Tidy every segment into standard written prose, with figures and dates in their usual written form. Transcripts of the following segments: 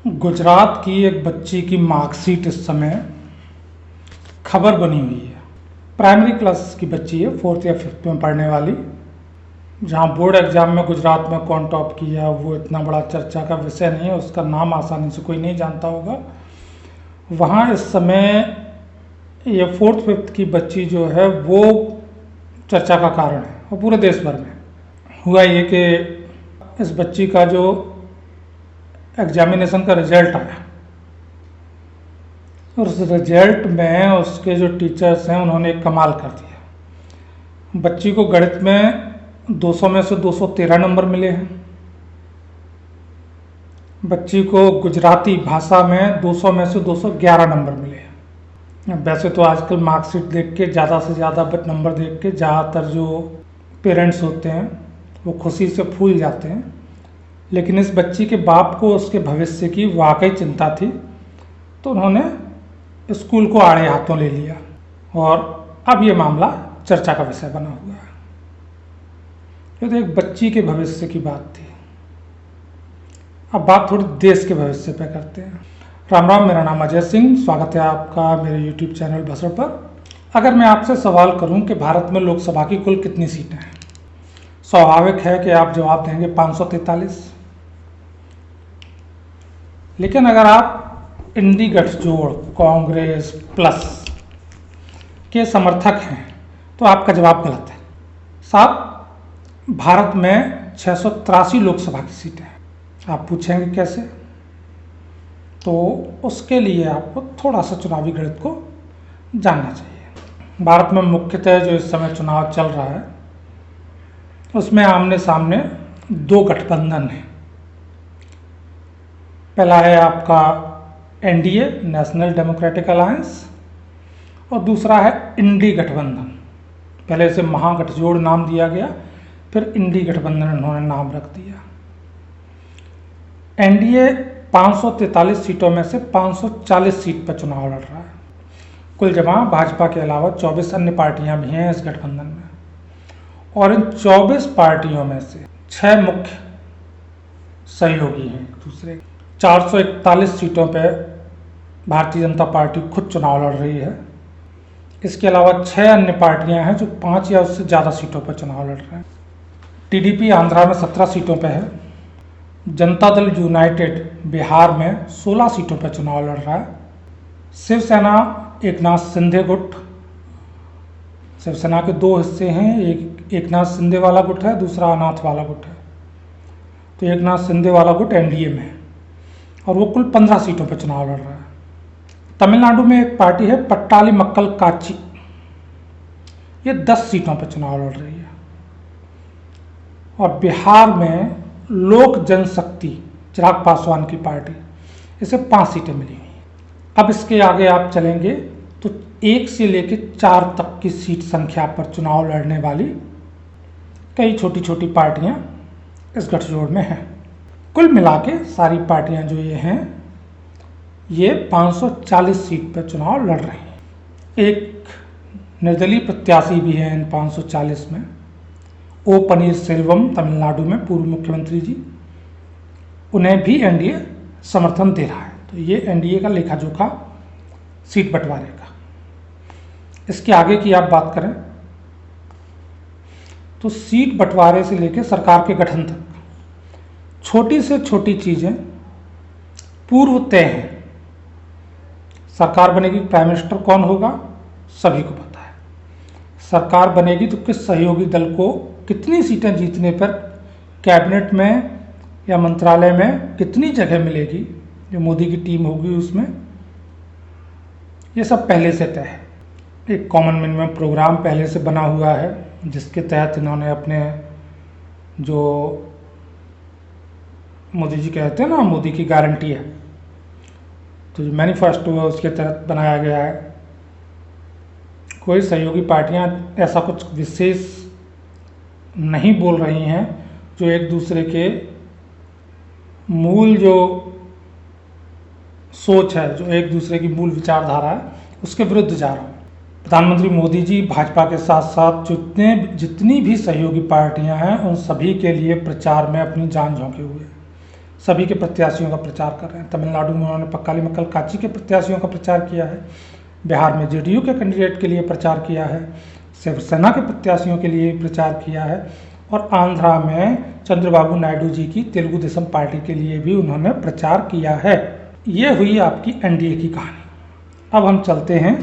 गुजरात की एक बच्ची की मार्कशीट इस समय खबर बनी हुई है। प्राइमरी क्लास की बच्ची है, 4th या 5th में पढ़ने वाली। जहां बोर्ड एग्जाम में गुजरात में कौन टॉप किया वो इतना बड़ा चर्चा का विषय नहीं है, उसका नाम आसानी से कोई नहीं जानता होगा। वहाँ इस समय ये 4th 5th की बच्ची जो है वो चर्चा का कारण है और पूरे देश भर में। हुआ ये कि इस बच्ची का जो एग्जामिनेशन का रिजल्ट आया और उस रिजल्ट में उसके जो टीचर्स हैं उन्होंने एक कमाल कर दिया। बच्ची को गणित में 200 में से 213 नंबर मिले हैं। बच्ची को गुजराती भाषा में 200 में से 211 नंबर मिले हैं। वैसे तो आजकल मार्कशीट देख के ज़्यादा से ज़्यादा नंबर देख के ज़्यादातर जो पेरेंट्स होते हैं वो खुशी से फूल जाते हैं, लेकिन इस बच्ची के बाप को उसके भविष्य की वाकई चिंता थी, तो उन्होंने स्कूल को आड़े हाथों ले लिया और अब ये मामला चर्चा का विषय बना हुआ है। ये तो एक बच्ची के भविष्य की बात थी। अब बात थोड़ी देश के भविष्य पे करते हैं। राम राम, मेरा नाम अजय सिंह, स्वागत है आपका मेरे YouTube चैनल बसर पर। अगर मैं आपसे सवाल करूं कि भारत में लोकसभा की कुल कितनी सीटें हैं, स्वाभाविक है कि आप जवाब देंगे 543। लेकिन अगर आप इंडी गठजोड़ कांग्रेस प्लस के समर्थक हैं तो आपका जवाब गलत है। साहब, भारत में 683 लोकसभा की सीटें हैं। आप पूछेंगे कैसे, तो उसके लिए आपको थोड़ा सा चुनावी गणित को जानना चाहिए। भारत में मुख्यतः जो इस समय चुनाव चल रहा है उसमें आमने सामने दो गठबंधन हैं। पहला है आपका एनडीए, नेशनल डेमोक्रेटिक अलायंस, और दूसरा है इंडी गठबंधन। पहले इसे महागठजोड़ नाम दिया गया, फिर इंडी गठबंधन इन्होंने नाम रख दिया। एनडीए 543 सीटों में से 540 सीट पर चुनाव लड़ रहा है। कुल जमा भाजपा के अलावा 24 अन्य पार्टियां भी हैं इस गठबंधन में, और इन 24 पार्टियों में से 6 मुख्य सहयोगी हैं एक दूसरे। 441 सीटों पर भारतीय जनता पार्टी खुद चुनाव लड़ रही है। इसके अलावा 6 अन्य पार्टियां हैं जो 5 या उससे ज़्यादा सीटों पर चुनाव लड़ रहे हैं। टीडीपी आंध्रा में 17 सीटों पर है। जनता दल यूनाइटेड बिहार में 16 सीटों पर चुनाव लड़ रहा है। शिवसेना एकनाथ शिंदे गुट, शिवसेना के 2 हिस्से हैं, एक एकनाथ शिंदे वाला गुट है, दूसरा अनाथ वाला गुट है। तो एकनाथ शिंदे वाला गुट एनडीए में है और वो कुल 15 सीटों पर चुनाव लड़ रहा है। तमिलनाडु में एक पार्टी है पट्टाली मक्कल काची, ये 10 सीटों पर चुनाव लड़ रही है। और बिहार में लोक जनशक्ति चिराग पासवान की पार्टी, इसे 5 सीटें मिली हुई। अब इसके आगे आप चलेंगे तो 1 से लेकर 4 तक की सीट संख्या पर चुनाव लड़ने वाली कई छोटी छोटी पार्टियां इस गठजोड़ में हैं। कुल मिला के सारी पार्टियां जो ये हैं ये 540 सीट पर चुनाव लड़ रही हैं। एक निर्दलीय प्रत्याशी भी है इन 540 में, ओ पनीरसेल्वम, तमिलनाडु में पूर्व मुख्यमंत्री जी, उन्हें भी एनडीए समर्थन दे रहा है। तो ये एनडीए का लेखा जोखा सीट बंटवारे का। इसके आगे की आप बात करें तो सीट बंटवारे से लेकर सरकार के गठन तक छोटी से छोटी चीज़ें पूर्व तय हैं। सरकार बनेगी, प्राइम मिनिस्टर कौन होगा सभी को पता है। सरकार बनेगी तो किस सहयोगी दल को कितनी सीटें जीतने पर कैबिनेट में या मंत्रालय में कितनी जगह मिलेगी, जो मोदी की टीम होगी उसमें, ये सब पहले से तय है। एक कॉमन मिनिमम प्रोग्राम पहले से बना हुआ है जिसके तहत इन्होंने अपने जो मोदी जी कहते हैं ना, मोदी की गारंटी है, तो जो मैनिफेस्टो है उसके तहत बनाया गया है। कोई सहयोगी पार्टियां ऐसा कुछ विशेष नहीं बोल रही हैं जो एक दूसरे के मूल जो सोच है, जो एक दूसरे की मूल विचारधारा है, उसके विरुद्ध जा रहा है। प्रधानमंत्री मोदी जी भाजपा के साथ साथ जितनी भी सहयोगी पार्टियां हैं उन सभी के लिए प्रचार में अपनी जान झोंके हुए हैं। सभी के प्रत्याशियों का प्रचार कर रहे हैं। तमिलनाडु में उन्होंने पक्काली मक्कल काची के प्रत्याशियों का प्रचार किया है, बिहार में जेडीयू के कैंडिडेट के लिए प्रचार किया है, शिवसेना के प्रत्याशियों के लिए प्रचार किया है, और आंध्रा में चंद्रबाबू नायडू जी की तेलुगु देशम पार्टी के लिए भी उन्होंने प्रचार किया है। ये हुई आपकी एनडीए की कहानी। अब हम चलते हैं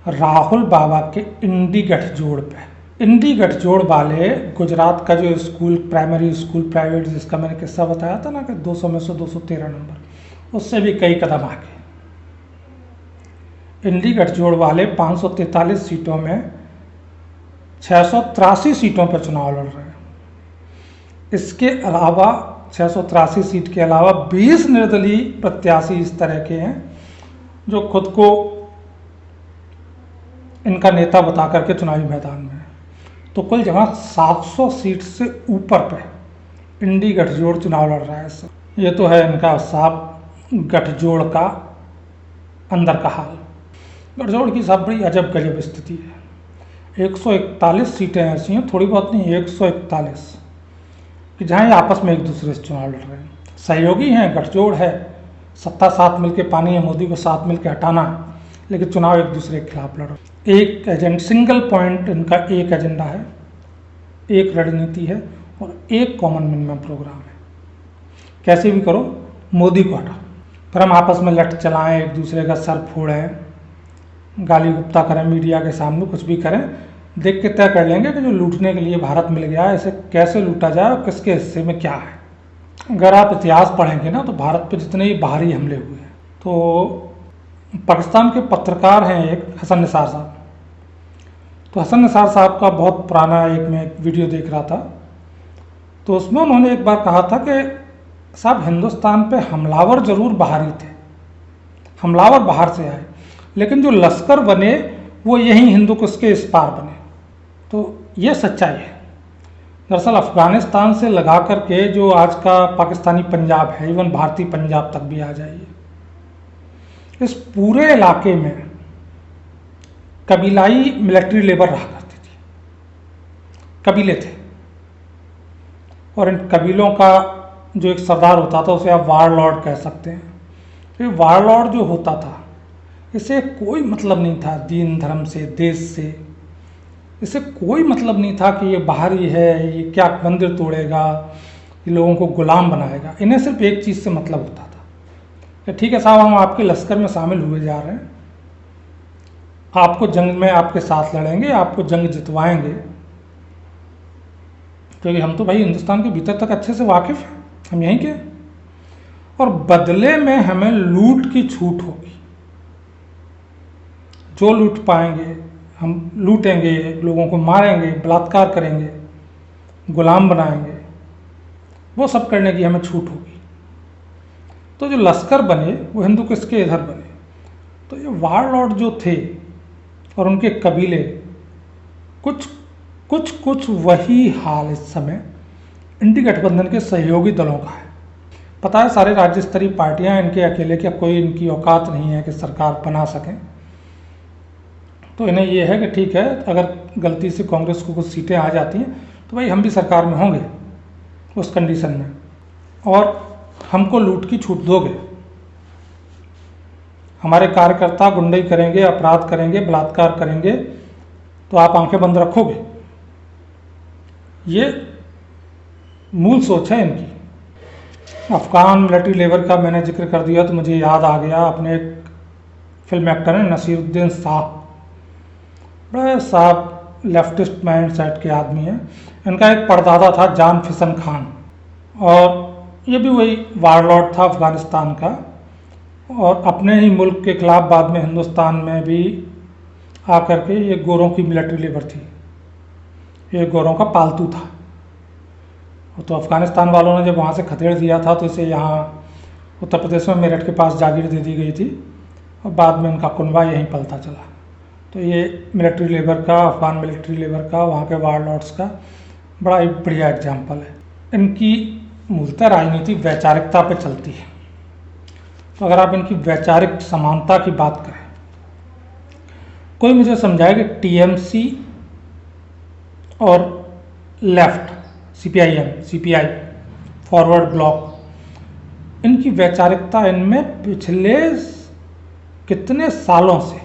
राहुल बाबा के इंडी गठजोड़ पे। इंडी गठजोड़ वाले गुजरात का जो स्कूल, प्राइमरी स्कूल प्राइवेट, जिसका मैंने किस्सा बताया था ना कि 200 में से 213 नंबर, उससे भी कई कदम आगे। इंडी गठजोड़ वाले 543 सीटों में 683 सीटों पर चुनाव लड़ रहे हैं। इसके अलावा 683 सीट के अलावा 20 निर्दलीय प्रत्याशी इस तरह के हैं जो खुद को इनका नेता बता करके चुनावी मैदान में है। तो कुल जमा 700 सीट से ऊपर पे इंडी गठजोड़ चुनाव लड़ रहा है। ये तो है इनका साफ गठजोड़ का अंदर का हाल। गठजोड़ की साहब बड़ी अजब गजब स्थिति है। 141 सीटें ऐसी हैं, थोड़ी बहुत नहीं, 141, कि जहाँ ये आपस में एक दूसरे से चुनाव लड़ रहे हैं। सहयोगी हैं, गठजोड़ है, सत्ता साथ मिलकर पानी है, मोदी को साथ मिलकर हटाना है, लेकिन चुनाव एक दूसरे के खिलाफ लड़ रहे हैं। एक एजेंडा, सिंगल पॉइंट इनका एक एजेंडा है, एक रणनीति है और एक कॉमन मिनिमम प्रोग्राम है। कैसे भी करो मोदी को हटाओ। फिर हम आपस में लठ चलाएं, एक दूसरे का सर फोड़ें, गाली गुप्ता करें, मीडिया के सामने कुछ भी करें, देख के तय कर लेंगे कि जो लूटने के लिए भारत मिल गया है, इसे कैसे लूटा जाए और किसके हिस्से में क्या है। अगर आप इतिहास पढ़ेंगे ना तो भारत पे जितने ही बाहरी हमले हुए हैं, तो पाकिस्तान के पत्रकार हैं एक हसन निसार साहब, तो हसन निसार साहब का बहुत पुराना एक मैं वीडियो देख रहा था, तो उसमें उन्होंने एक बार कहा था कि साहब हिंदुस्तान पे हमलावर जरूर बाहरी थे, हमलावर बाहर से आए, लेकिन जो लश्कर बने वो यहीं हिंदू कुश के इस पार बने। तो ये सच्चाई है। दरअसल अफ़गानिस्तान से लगा करके जो आज का पाकिस्तानी पंजाब है, इवन भारतीय पंजाब तक भी आ जाइए, इस पूरे इलाके में कबीलाई मिलिट्री लेबर रहा करती थी, कबीले थे, और इन कबीलों का जो एक सरदार होता था उसे आप वार लॉर्ड कह सकते हैं। तो ये वार लॉर्ड जो होता था, इसे कोई मतलब नहीं था दीन धर्म से, देश से, इसे कोई मतलब नहीं था कि ये बाहरी है, ये क्या मंदिर तोड़ेगा, ये लोगों को गुलाम बनाएगा। इन्हें सिर्फ एक चीज़ से मतलब होता था कि ठीक है साहब, हम आपके लश्कर में शामिल हुए जा रहे हैं, आपको जंग में आपके साथ लड़ेंगे, आपको जंग जितवाएंगे, क्योंकि हम तो भाई हिंदुस्तान के भीतर तक अच्छे से वाकिफ़ हैं, हम यहीं के, और बदले में हमें लूट की छूट होगी। जो लूट पाएंगे हम लूटेंगे, लोगों को मारेंगे, बलात्कार करेंगे, गुलाम बनाएंगे, वो सब करने की हमें छूट होगी। तो जो लश्कर बने वो हिंदू कुश के इधर बने। तो ये वार लॉर्ड जो थे और उनके कबीले, कुछ वही हाल इस समय इंडी गठबंधन के सहयोगी दलों का है। पता है सारे राज्य स्तरीय पार्टियां इनके अकेले क्या कोई इनकी औकात नहीं है कि सरकार बना सकें। तो इन्हें ये है कि ठीक है, अगर गलती से कांग्रेस को कुछ सीटें आ जाती हैं तो भाई हम भी सरकार में होंगे उस कंडीशन में, और हमको लूट की छूट दोगे। हमारे कार्यकर्ता गुंडई करेंगे, अपराध करेंगे, बलात्कार करेंगे, तो आप आंखें बंद रखोगे। ये मूल सोच है इनकी। अफगान मिलिट्री लेबर का मैंने जिक्र कर दिया तो मुझे याद आ गया, अपने एक फिल्म एक्टर हैं नसीरुद्दीन शाह, बड़े साहब लेफ्टिस्ट माइंड सेट के आदमी हैं। इनका एक परदादा था जान फिसन खान, और ये भी वही वारलॉर्ड था अफ़गानिस्तान का, और अपने ही मुल्क के खिलाफ बाद में हिंदुस्तान में भी आकर के ये गोरों की मिलिट्री लेबर थी, ये गोरों का पालतू था। तो अफ़गानिस्तान वालों ने जब वहाँ से खदेड़ दिया था तो इसे यहाँ उत्तर प्रदेश में मेरठ के पास जागीर दे दी गई थी, और बाद में इनका कुनबा यहीं पलता चला। तो ये मिलिट्री लेबर का, अफ़गान मिलिट्री लेबर का, वहाँ के वार लॉर्ड्स का बड़ा ही बढ़िया एग्जाम्पल है। इनकी मूलतः राजनीति वैचारिकता पे चलती है। तो अगर आप इनकी वैचारिक समानता की बात करें, कोई मुझे समझाए कि टीएमसी और left, CPIM, CPI forward block, इनकी वैचारिकता इनमें पिछले कितने सालों से,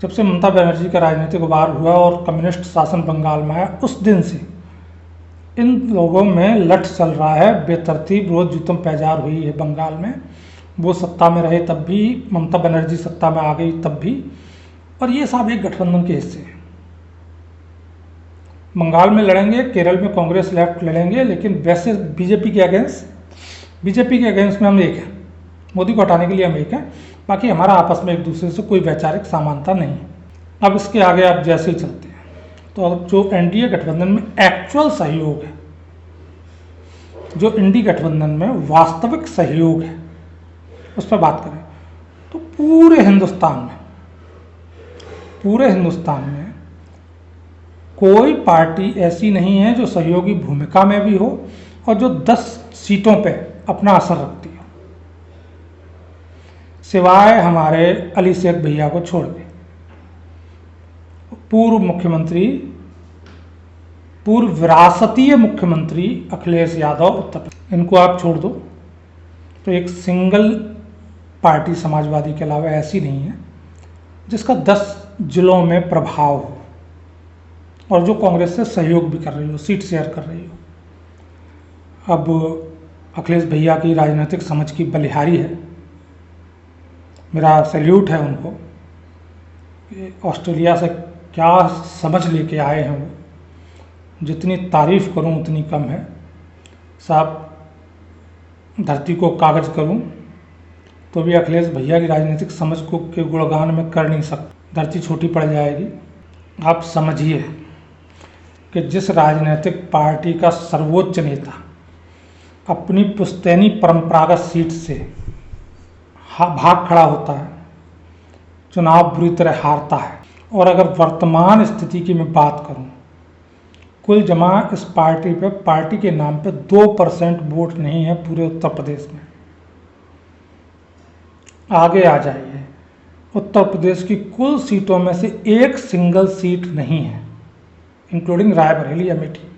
जब से ममता बनर्जी का राजनीतिक उभार हुआ और कम्युनिस्ट शासन बंगाल में आया उस दिन से इन लोगों में लठ चल रहा है बेतरतीब। रोज जूतम पैजार हुई है बंगाल में, वो सत्ता में रहे तब भी, ममता बनर्जी सत्ता में आ गई तब भी, और ये सब एक गठबंधन के हिस्से हैं। बंगाल में लड़ेंगे, केरल में कांग्रेस लेफ्ट लड़ेंगे, लेकिन वैसे बीजेपी के अगेंस्ट में हम एक हैं, मोदी को हटाने के लिए हम एक हैं, बाकी हमारा आपस में एक दूसरे से कोई वैचारिक समानता नहीं है। अब इसके आगे आप जैसे ही चलते हैं तो अब जो एनडीए गठबंधन में एक्चुअल सहयोग है, जो इंडी गठबंधन में वास्तविक सहयोग है, उस पर बात करें तो पूरे हिंदुस्तान में कोई पार्टी ऐसी नहीं है जो सहयोगी भूमिका में भी हो और जो 10 सीटों पे अपना असर रखती हो, सिवाय हमारे अली शेख भैया को छोड़ के। पूर्व विरासतीय मुख्यमंत्री अखिलेश यादव उत्तर प्रदेश, इनको आप छोड़ दो तो एक सिंगल पार्टी समाजवादी के अलावा ऐसी नहीं है जिसका 10 जिलों में प्रभाव हो और जो कांग्रेस से सहयोग भी कर रही हो, सीट शेयर कर रही हो। अब अखिलेश भैया की राजनीतिक समझ की बलिहारी है, मेरा सैल्यूट है उनको कि ऑस्ट्रेलिया से क्या समझ लेके आए हैं वो, जितनी तारीफ करूं उतनी कम है साहब। धरती को कागज करूं तो भी अखिलेश भैया की राजनीतिक समझ को के गुणगान में कर नहीं सकता, धरती छोटी पड़ जाएगी। आप समझिए कि जिस राजनीतिक पार्टी का सर्वोच्च नेता अपनी पुश्तैनी परंपरागत सीट से भाग खड़ा होता है, चुनाव बुरी तरह हारता है, और अगर वर्तमान स्थिति की मैं बात करूं, कुल जमा इस पार्टी पे, पार्टी के नाम पे 2% वोट नहीं है पूरे उत्तर प्रदेश में। आगे आ जाइए, उत्तर प्रदेश की कुल सीटों में से एक सिंगल सीट नहीं है, इंक्लूडिंग रायबरेली अमेठी,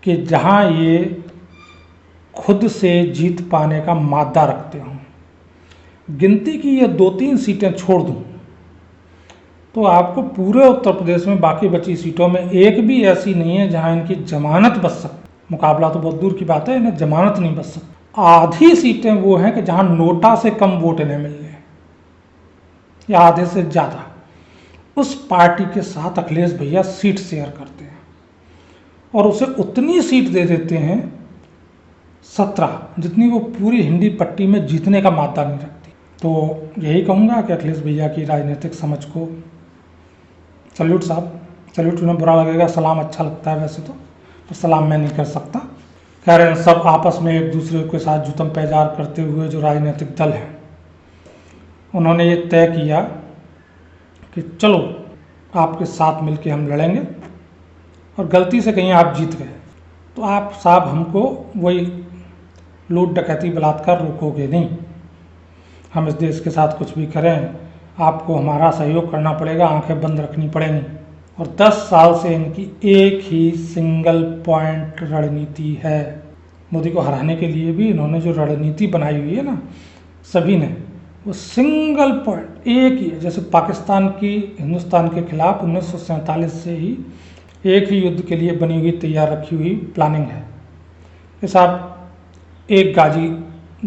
कि जहां ये खुद से जीत पाने का मादा रखते हों। गिनती की ये 2-3 सीटें छोड़ दूं तो आपको पूरे उत्तर प्रदेश में बाकी बची सीटों में एक भी ऐसी नहीं है जहां इनकी जमानत बच सकती। मुकाबला तो बहुत दूर की बात है, इन्हें जमानत नहीं बच सकती। आधी सीटें वो हैं कि जहां नोटा से कम वोट इन्हें मिल रहे हैं या आधे से ज़्यादा। उस पार्टी के साथ अखिलेश भैया सीट शेयर करते हैं और उसे उतनी सीट दे देते हैं 17 जितनी वो पूरी हिंदी पट्टी में जीतने का मादा नहीं रखती। तो यही कहूँगा कि अखिलेश भैया की राजनीतिक समझ को सल्यूट साहब, सल्यूट उन्हें बुरा लगेगा, सलाम अच्छा लगता है वैसे तो सलाम मैं नहीं कर सकता। कह रहे हैं सब आपस में एक दूसरे के साथ जुतम पैजार करते हुए जो राजनीतिक दल हैं, उन्होंने ये तय किया कि चलो आपके साथ मिलके हम लड़ेंगे, और गलती से कहीं आप जीत गए तो आप साहब हमको वही लूट डकैती बलात्कार रोकोगे नहीं। हम इस देश के साथ कुछ भी करें आपको हमारा सहयोग करना पड़ेगा, आंखें बंद रखनी पड़ेंगी। और 10 साल से इनकी एक ही सिंगल पॉइंट रणनीति है। मोदी को हराने के लिए भी इन्होंने जो रणनीति बनाई हुई है ना सभी ने, वो सिंगल पॉइंट एक ही है। जैसे पाकिस्तान की हिंदुस्तान के खिलाफ 1947 से ही एक ही युद्ध के लिए बनी हुई तैयार रखी हुई प्लानिंग है। ये साहब एक गाजी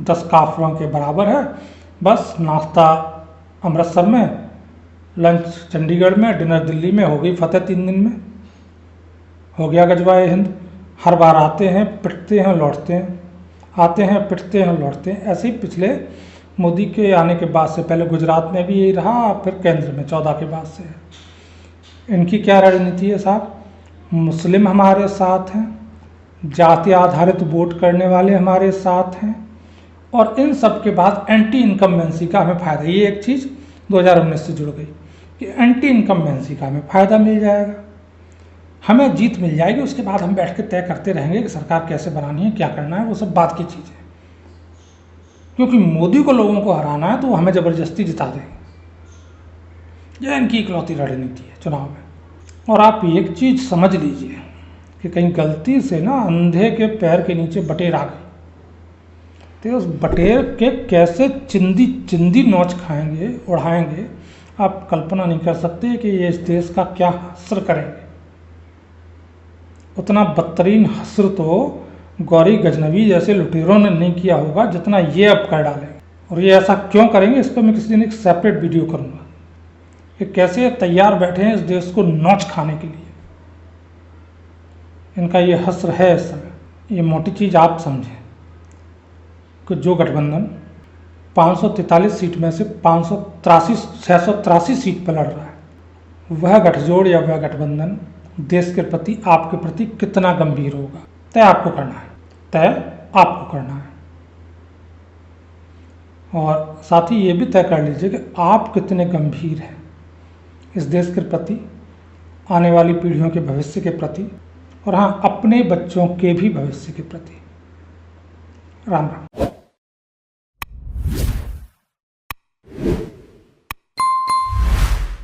10 काफिरों के बराबर है। बस नाश्ता अमृतसर में, लंच चंडीगढ़ में, डिनर दिल्ली में, हो गई फतेह 3 दिन में, हो गया गजवाए हिंद। हर बार आते हैं पिटते हैं लौटते हैं, आते हैं पिटते हैं लौटते हैं। ऐसे ही पिछले मोदी के आने के बाद से, पहले गुजरात में भी यही रहा, फिर केंद्र में 14 के बाद से। इनकी क्या रणनीति है साहब? मुस्लिम हमारे साथ हैं, जाति आधारित वोट करने वाले हमारे साथ हैं, और इन सब के बाद एंटी इनकम्बेंसी का हमें फ़ायदा। ये एक चीज़ 2019 से जुड़ गई कि एंटी इनकम्बेंसी का हमें फ़ायदा मिल जाएगा, हमें जीत मिल जाएगी। उसके बाद हम बैठ के तय करते रहेंगे कि सरकार कैसे बनानी है, क्या करना है, वो सब बात की चीज़ है। क्योंकि मोदी को लोगों को हराना है तो वो हमें ज़बरदस्ती जिता देंगे। यह इनकी इकलौती रणनीति है चुनाव में। और आप एक चीज़ समझ लीजिए कि कहीं गलती से ना अंधे के पैर के नीचे बटेर आ गई, तो उस बटेर के कैसे चिंदी चिंदी नोच खाएंगे, उड़ाएंगे, आप कल्पना नहीं कर सकते कि ये इस देश का क्या हस्र करेंगे। उतना बदतरीन हस्र तो गौरी गजनवी जैसे लुटेरों ने नहीं किया होगा जितना ये अब कर डालेंगे। और ये ऐसा क्यों करेंगे, इस पर मैं किसी दिन एक सेपरेट वीडियो करूँगा कि कैसे तैयार बैठे हैं इस देश को नोच खाने के लिए। इनका ये हस्र है इस समय। ये मोटी चीज़ आप समझें कि जो गठबंधन 543 सीट में से 683 सीट पर लड़ रहा है, वह गठजोड़ या वह गठबंधन देश के प्रति, आपके प्रति कितना गंभीर होगा, तय आपको करना है, तय आपको करना है। और साथ ही ये भी तय कर लीजिए कि आप कितने गंभीर हैं इस देश के प्रति, आने वाली पीढ़ियों के भविष्य के प्रति, और हाँ, अपने बच्चों के भी भविष्य के प्रति। राम राम।